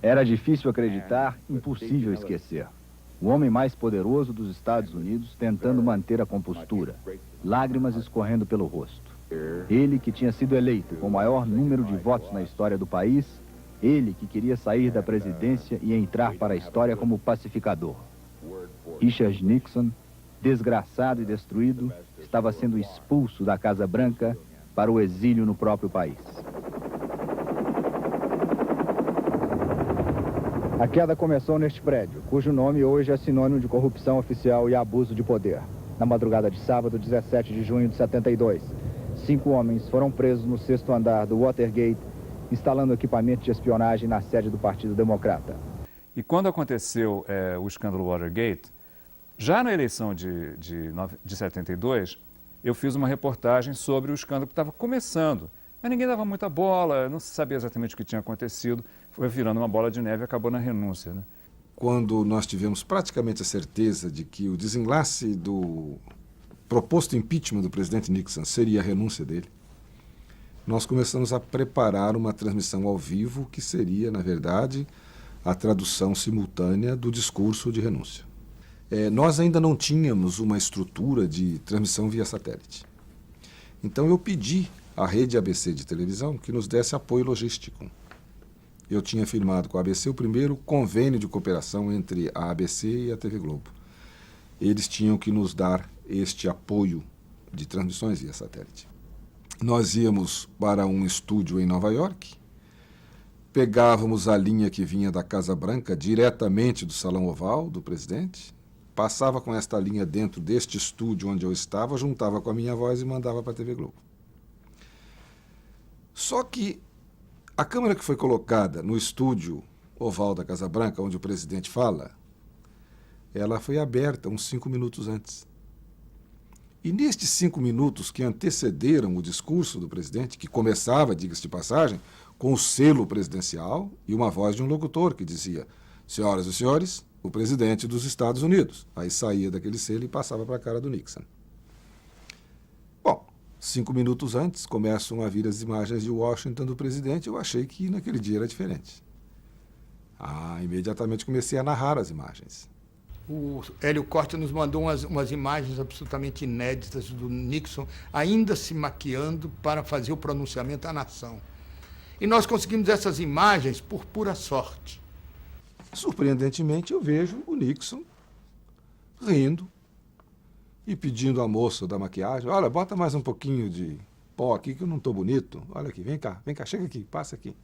Era difícil acreditar, impossível esquecer. O homem mais poderoso dos Estados Unidos tentando manter a compostura, lágrimas escorrendo pelo rosto. Ele que tinha sido eleito com o maior número de votos na história do país, ele que queria sair da presidência e entrar para a história como pacificador. Richard Nixon, desgraçado e destruído, estava sendo expulso da Casa Branca para o exílio no próprio país. A queda começou neste prédio, cujo nome hoje é sinônimo de corrupção oficial e abuso de poder. Na madrugada de sábado, 17 de junho de 72, 5 homens foram presos no 6º andar do Watergate, instalando equipamento de espionagem na sede do Partido Democrata. E quando aconteceu o escândalo Watergate, já na eleição de 72, eu fiz uma reportagem sobre o escândalo que estava começando. Mas ninguém dava muita bola, não se sabia exatamente o que tinha acontecido. Foi virando uma bola de neve e acabou na renúncia, né? Quando nós tivemos praticamente a certeza de que o desenlace do proposto impeachment do presidente Nixon seria a renúncia dele, nós começamos a preparar uma transmissão ao vivo que seria, na verdade, a tradução simultânea do discurso de renúncia. Nós ainda não tínhamos uma estrutura de transmissão via satélite. Então eu pedi à rede ABC de televisão que nos desse apoio logístico. Eu tinha firmado com a ABC o primeiro convênio de cooperação entre a ABC e a TV Globo. Eles tinham que nos dar este apoio de transmissões via satélite. Nós íamos para um estúdio em Nova York, pegávamos a linha que vinha da Casa Branca diretamente do Salão Oval do presidente, passava com esta linha dentro deste estúdio onde eu estava, juntava com a minha voz e mandava para a TV Globo. Só que a câmera que foi colocada no estúdio oval da Casa Branca, onde o presidente fala, ela foi aberta uns 5 minutos antes. E nestes 5 minutos que antecederam o discurso do presidente, que começava, diga-se de passagem, com o selo presidencial e uma voz de um locutor que dizia: senhoras e senhores, o presidente dos Estados Unidos. Aí saía daquele selo e passava para a cara do Nixon. Bom, 5 minutos antes começam a vir as imagens de Washington do presidente. Eu achei que naquele dia era diferente. Imediatamente comecei a narrar as imagens. O Hélio Costa nos mandou umas imagens absolutamente inéditas do Nixon ainda se maquiando para fazer o pronunciamento à nação. E nós conseguimos essas imagens por pura sorte. Surpreendentemente, eu vejo o Nixon rindo e pedindo à moça da maquiagem: olha, bota mais um pouquinho de pó aqui que eu não estou bonito. Olha aqui, vem cá, chega aqui, passa aqui.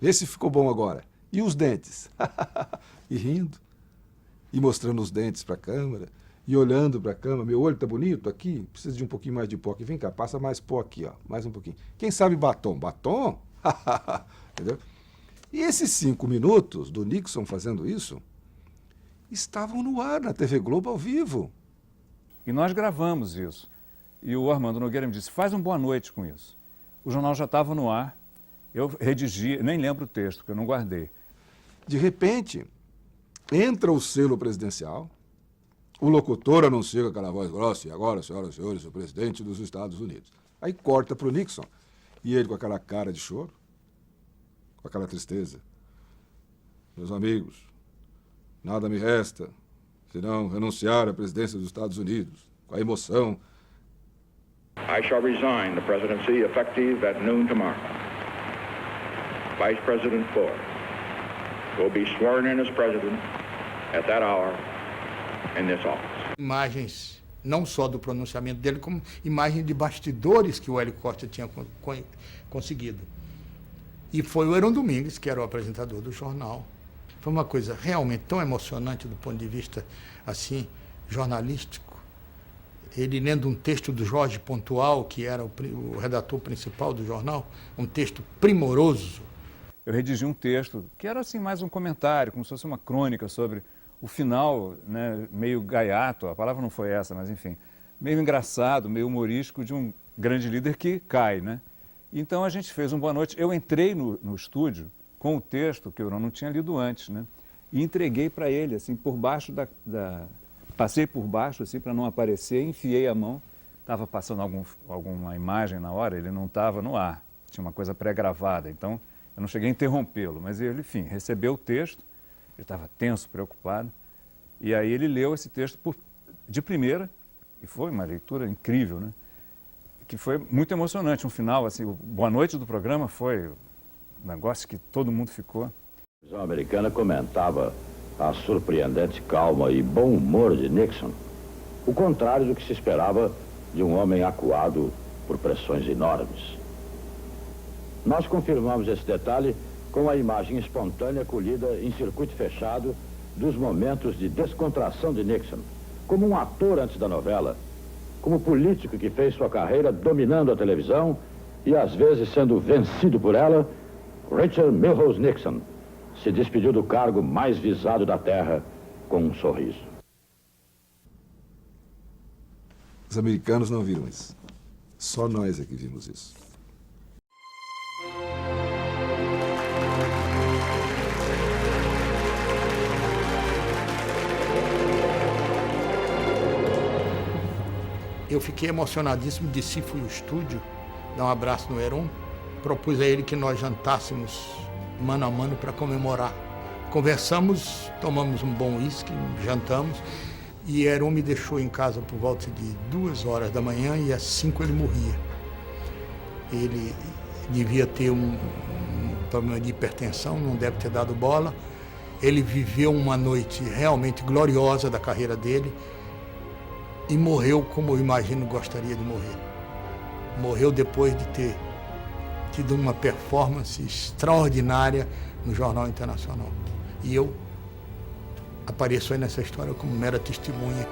Vê se ficou bom agora. E os dentes? E rindo, e mostrando os dentes para a câmera, e olhando para a câmera: meu olho está bonito aqui, precisa de um pouquinho mais de pó aqui. Vem cá, passa mais pó aqui, ó, mais um pouquinho. Quem sabe batom? Batom? Entendeu? E esses 5 minutos do Nixon fazendo isso estavam no ar na TV Globo ao vivo. E nós gravamos isso. E o Armando Nogueira me disse: faz um boa noite com isso. O jornal já estava no ar, eu redigi, nem lembro o texto, que eu não guardei. De repente, entra o selo presidencial, o locutor anuncia com aquela voz grossa: e agora, senhoras e senhores, o presidente dos Estados Unidos. Aí corta para o Nixon, e ele com aquela cara de choro, com aquela tristeza: meus amigos, nada me resta senão renunciar à presidência dos Estados Unidos, com a emoção. I shall resign the presidency effective at noon tomorrow. Vice President Ford will be sworn in as president at that hour in this office. Imagens não só do pronunciamento dele, como imagens de bastidores que o Hélio Costa tinha conseguido. E foi o Heron Domingues, que era o apresentador do jornal. Foi uma coisa realmente tão emocionante do ponto de vista, assim, jornalístico. Ele lendo um texto do Jorge Pontual, que era o redator principal do jornal, um texto primoroso. Eu redigi um texto que era assim mais um comentário, como se fosse uma crônica sobre o final, né, meio gaiato, a palavra não foi essa, mas enfim, meio engraçado, meio humorístico de um grande líder que cai, né? Então a gente fez um boa noite. Eu entrei no estúdio com o texto que eu não tinha lido antes, né? E entreguei para ele, assim, por baixo passei por baixo, assim, para não aparecer, enfiei a mão. Estava passando alguma imagem na hora, ele não estava no ar, tinha uma coisa pré-gravada. Então Eu não cheguei a interrompê-lo, mas ele, enfim, recebeu o texto, ele estava tenso, preocupado, e aí ele leu esse texto de primeira, e foi uma leitura incrível, né? Que foi muito emocionante, um final, assim, o boa noite do programa foi um negócio que todo mundo ficou. A televisão americana comentava a surpreendente calma e bom humor de Nixon, o contrário do que se esperava de um homem acuado por pressões enormes. Nós confirmamos esse detalhe com a imagem espontânea colhida em circuito fechado dos momentos de descontração de Nixon, como um ator antes da novela, como político que fez sua carreira dominando a televisão e às vezes sendo vencido por ela. Richard Milhous Nixon se despediu do cargo mais visado da Terra com um sorriso. Os americanos não viram isso. Só nós é que vimos isso. Eu fiquei emocionadíssimo, desci, fui ao estúdio, dar um abraço no Heron, propus a ele que nós jantássemos mano a mano para comemorar. Conversamos, tomamos um bom uísque, jantamos, e Heron me deixou em casa por volta de 2 horas da manhã e às 5 ele morria. Ele devia ter um problema de hipertensão, não deve ter dado bola. Ele viveu uma noite realmente gloriosa da carreira dele, e morreu como eu imagino gostaria de morrer. Morreu depois de ter tido uma performance extraordinária no Jornal Internacional. E eu apareço aí nessa história como mera testemunha.